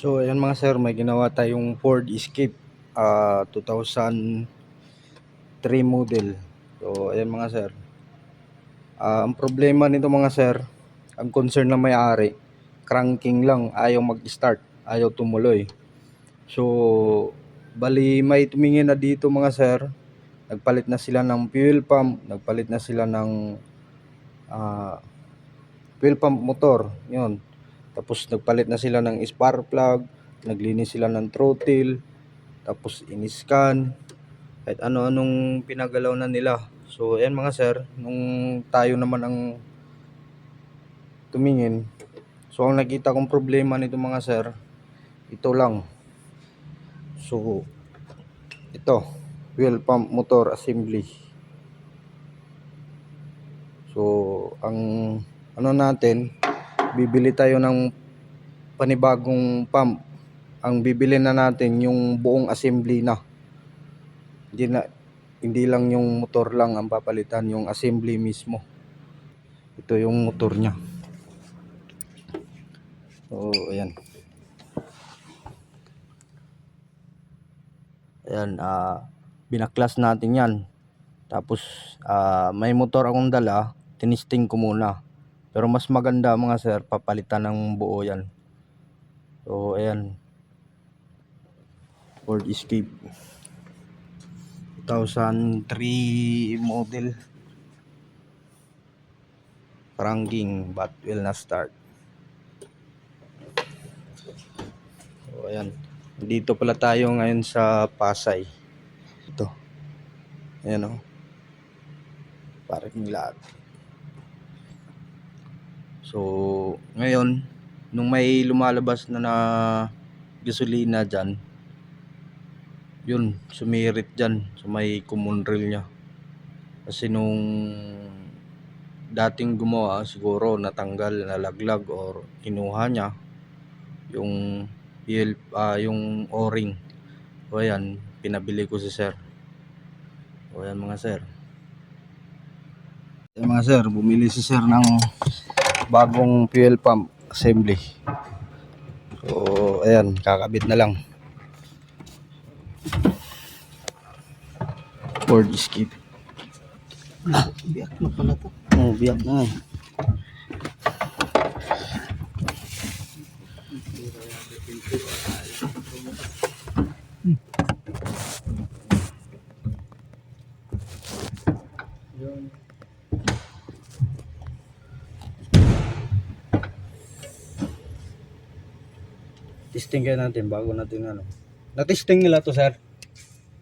So ayan mga sir, may ginawa tayong Ford Escape 2003 model. So ayan mga sir, ang problema nito mga sir, ang concern na may-ari, cranking lang, ayaw mag-start, ayaw tumuloy. So bali may tumingin na dito mga sir, nagpalit na sila ng fuel pump, nagpalit na sila ng fuel pump motor, yun. Tapos nagpalit na sila ng spark plug, naglinis sila ng throttle, tapos in-scan, kahit ano-anong pinagalaw na nila. So ayan mga sir, nung tayo naman ang tumingin, so ang nakita kong problema nito mga sir, ito lang. So ito, fuel pump motor assembly. So ang ano natin, bibili tayo ng panibagong pump. Ang bibili na natin yung buong assembly na. Hindi lang yung motor lang ang papalitan, yung assembly mismo. Ito yung motor niya. So ayan. Ayan, binaklas natin yan. Tapos may motor akong dala, tinisting ko muna. Pero mas maganda mga sir, papalitan ng buo yan. So ayan, Ford Escape 2003 model, cranking but will not start. So ayan, dito pala tayo ngayon sa Pasay. Ito, ayan o, parking lot. So ngayon, nung may lumalabas na gasolina dyan, yun, sumirit dyan sa may common rail nya. Kasi nung dating gumawa, siguro natanggal, nalaglag or kinuha niya yung yung o-ring. O ayan, pinabili ko si sir. O ayan mga sir, ayan mga sir, bumili si sir ng bagong fuel pump assembly. So ayan, kakabit na lang. Ford Escape. Biyak na pala to. Oh, biyak na eh. Testing kaya natin bago natin ano. Na-testing nila to sir?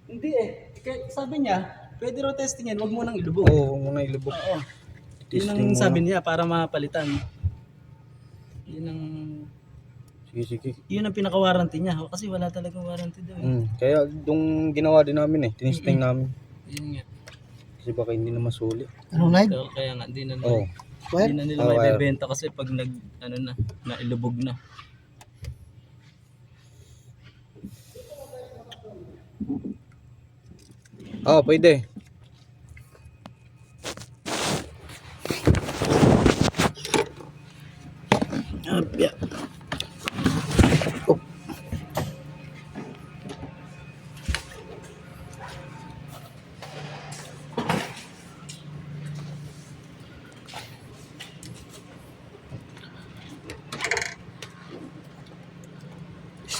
Hindi eh. Kaya sabi niya, pwede raw testingin, wag mo nang ilubog. Oo, muna ilubog. Oo. Yun Testing ang muna. sabi niya para mapalitan. Yun ang Sige. yun ang pinaka-warranty niya. Kasi wala talagang warranty daw. Kaya yung ginawa din namin eh, tinesting namin. Yun nga. Kasi baka hindi na masuli. Ano live? Kaya nga hindi na Oo. hindi na nila Oh, may bebenta kasi pag nailubog na. Pwede. Yeah. Oh.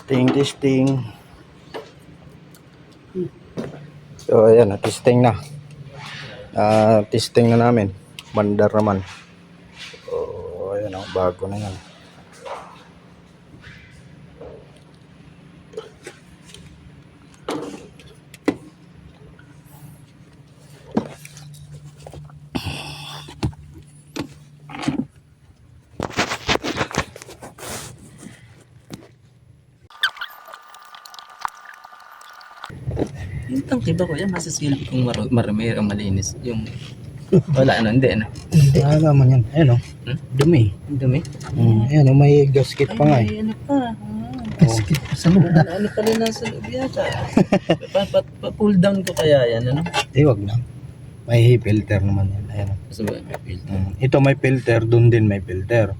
Testing. So ayan, testing na. Testing na namin. Bandar naman. So ayan, bago na yan. Yung tangke ba ko yan, masisilip kung marami ang malinis. Yung wala hindi Hindi naman yan. Ayan o. Dumi. Dumi? Ayan o, may gasket pa nga eh. Ano pa? Gasket pa sa loob. Ano pala nasa loob yata? Pa-pull down ko kaya yan, ano? Wag na. May filter naman yan. Ayan o. Kasi ba may filter? Ito may filter, dun din may filter.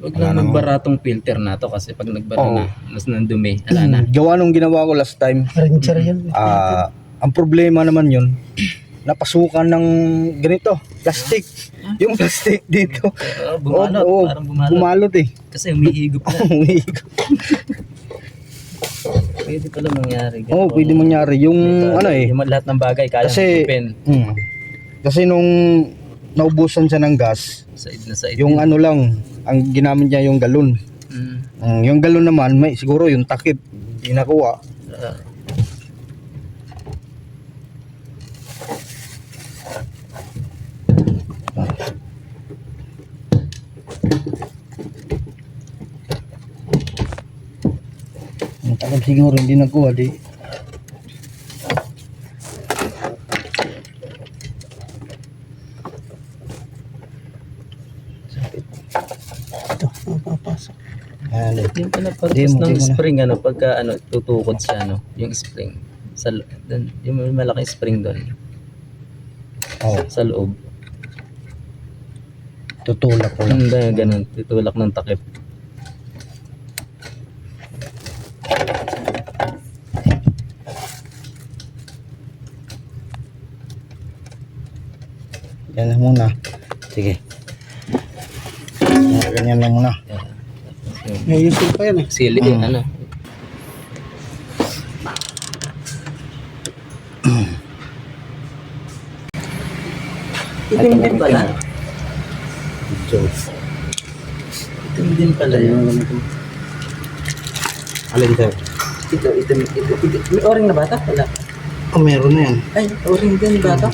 Huwag Wala lang nang- magbaratong filter na to kasi pag nagbara Oo. na, mas nandumi, wala na. Gawa nung ginawa ko last time, Ranger yan. ang problema naman yun, napasukan ng ganito, plastic. Yung plastic dito. Bumalot, Oo, parang bumalot. bumalot eh. Kasi umihigop na. Umiikot. Pwede pala mangyari. Oo, pwede mangyari. Yung ano eh, Yung lahat ng bagay, kaya kasi, open. kasi nung naubusan siya ng gas, Side na side. yung ano lang, ang ginamit niya yung galon. Yung galon naman, may siguro yung takip, hindi nakuha. Ang takip siguro, hindi nakuha, di. Ito, mapapasok. Ayan, eh. Yung pinapagpas Di mo ng na. spring, ano, pagka ano, tutukod siya, ano, yung spring. Dun, yung may malaking spring doon, Oh, sa loob. tutulak ko lang. Ganun, tutulak ng takip. Yan lang muna. Sige. Ganyan lang muna. May usil pa yan eh. Sili, ano. Itim din pala. Itim din pala yun. Alin sir? Ito. May oring na bata? Wala. Oh, meron na yan. Ay, oring din bata.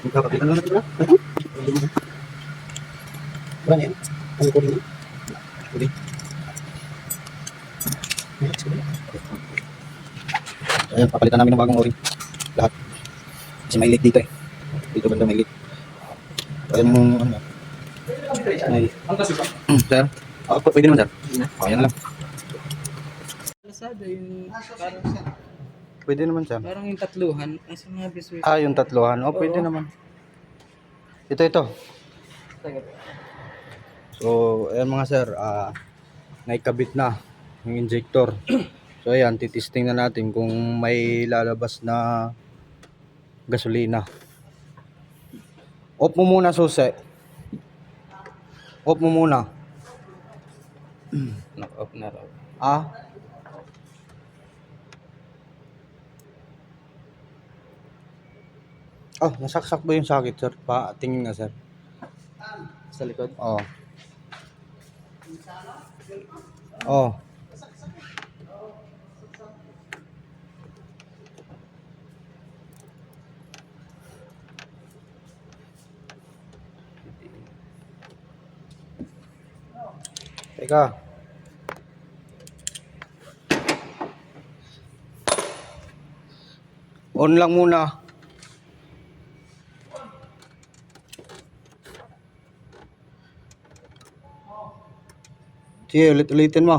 Magkakapitan na natin na. Wala na yan. Ano ko rin? Uli. Ayan, papalitan namin ng bagong ori. Lahat. Kasi may leak dito eh. Dito banda may leak. Ayan mo, ano. May... Sir? Pwede naman sir. Ayan lang. Lasada yung parang, Pwede naman sir. parang yung tatluhan. Asa nga biswit? Yung tatlohan. Pwede naman. Ito. So, ayan mga sir, naikabit na yung injector. So ayan, titesting na natin kung may lalabas na gasolina. Off mo muna susi. Off mo muna. Knock-off na raw. Nasaksak ba yung sakit sir? Tingin nga sir. Sa likod? Oh. Oh. Teka. On lang muna. Sige, ulitin mo.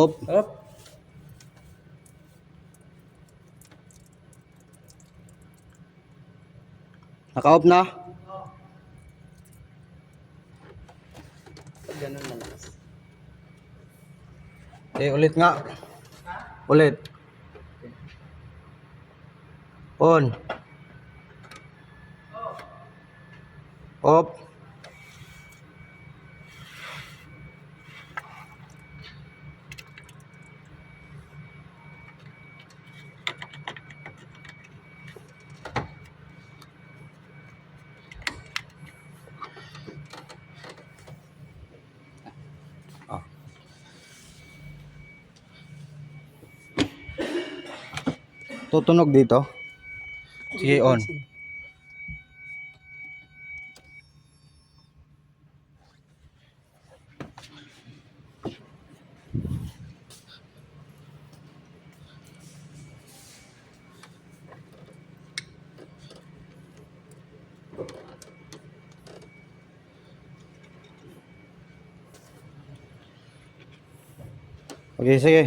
Op. Up. Naka-off na? Ganun na lang. Ulit nga. Ulit. On. Off. Tutunog dito. Sige, on. Okay, sige.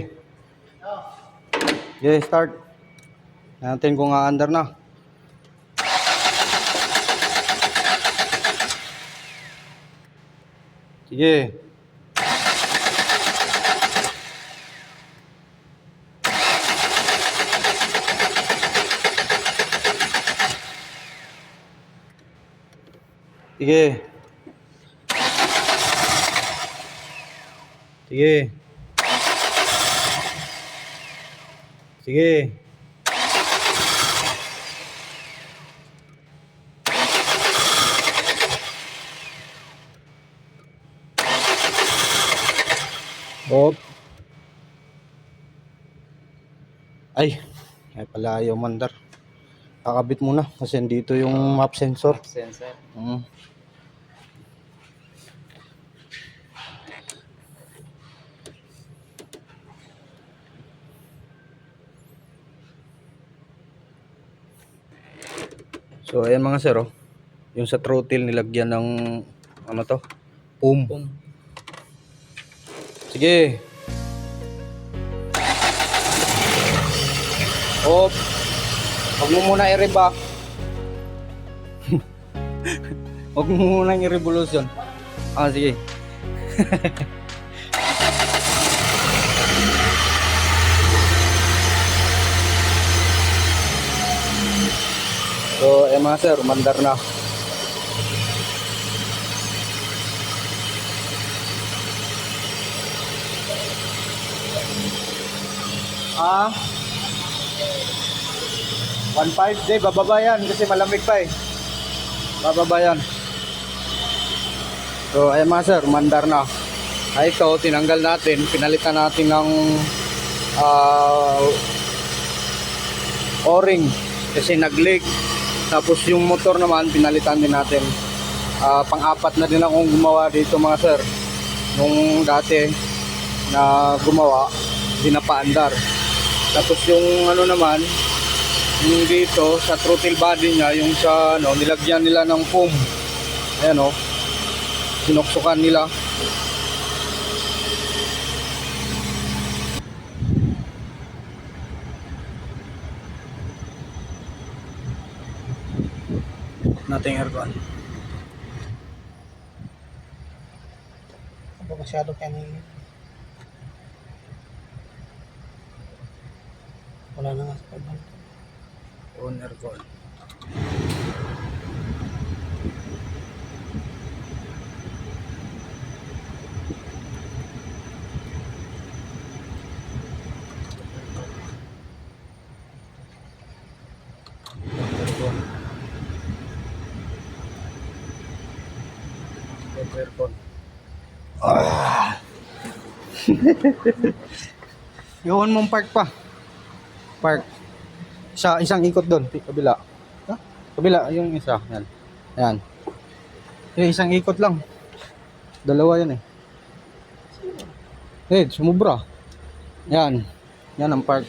Okay, start. Natin kung aandar na. Sige. Sige. Sige. Sige. Op. Ay pala ayaw mandar. Kakabit muna kasi dito yung map sensor. Sensor. Mm. So ayan mga sir, oh. Yung sa throttle nilagyan ng ano to? Pum. Pum. Sige. Op. Huwag mo muna i-reba. Huwag mo muna i-revolution. Sige. So, mga sir, mandar na. Ah, 1.5 day, bababa yan kasi malamig pa eh. Bababa yan. So, mga sir, mandar na. Ay, ito, tinanggal natin, pinalitan natin ng o-ring kasi nag-leak. Tapos yung motor naman, pinalitan din natin. Pang-apat na din akong gumawa dito mga sir. Nung dati na gumawa, dinapaandar. Tapos yung ano naman, yung dito sa throttle body niya, yung sa ano, nilagyan nila ng foam. Ayan o, sinuksukan nila. Nating aircon. Ako masyado kanina. Wala na nga sa pagbanto. On aircon. Aircon. Iwan mong park pa. Park. Isang ikot doon, kabila. Kabila, yung isa. Yan. Yan. Isang ikot lang. Dalawa yan eh. Sumubra. Yan. Yan ang park.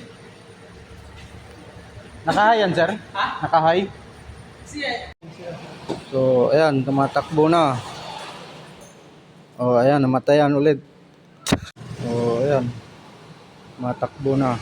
Nakahay yan, sir? Ha? Nakahay? So, ayan, tumatakbo na. Ayan, namatayan ulit. Ayan. Matakbo na.